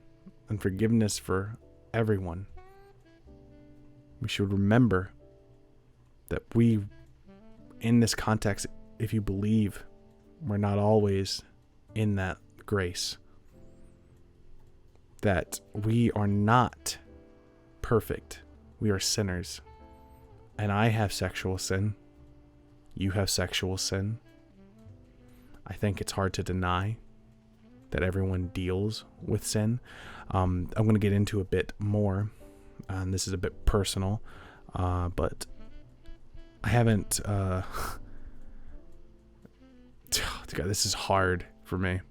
and forgiveness for everyone. We should remember that we, in this context, if you believe, we're not always in that grace. That we are not perfect. We are sinners. And I have sexual sin. You have sexual sin. I think it's hard to deny that everyone deals with sin. I'm going to get into a bit more, and this is a bit personal, but I haven't... God, this is hard for me.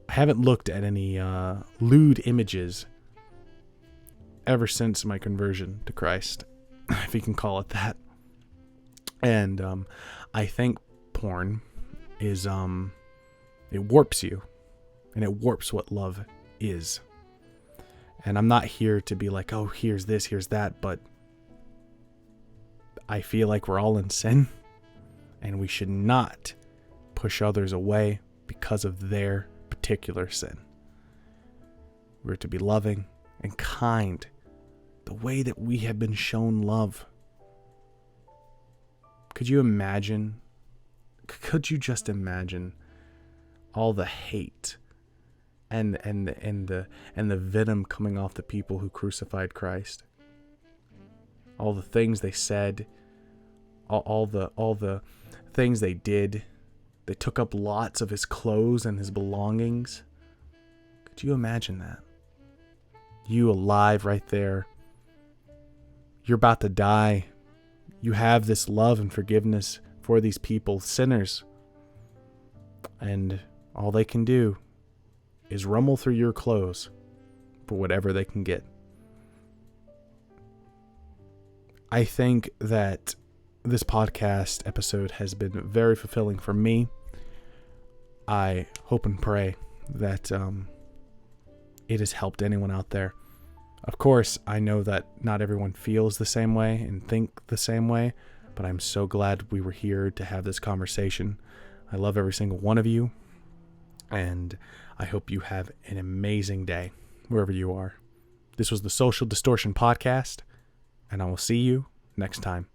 I haven't looked at any lewd images ever since my conversion to Christ, if you can call it that. And I think porn is it warps you, and it warps what love is. And I'm not here to be like, oh, here's this, here's that, but I feel like we're all in sin, and we should not push others away because of their particular sin. We're to be loving and kind the way that we have been shown love. Could you imagine? Could you just imagine all the hate and the venom coming off the people who crucified Christ? All the things they said, all the things they did. They took up lots of his clothes and his belongings. Could you imagine that? You alive right there. You're about to die. You have this love and forgiveness for these people, sinners. And all they can do is rumble through your clothes for whatever they can get. I think that this podcast episode has been very fulfilling for me. I hope and pray that it has helped anyone out there. Of course, I know that not everyone feels the same way and think the same way, but I'm so glad we were here to have this conversation. I love every single one of you, and I hope you have an amazing day wherever you are. This was the Social Distortion Podcast, and I will see you next time.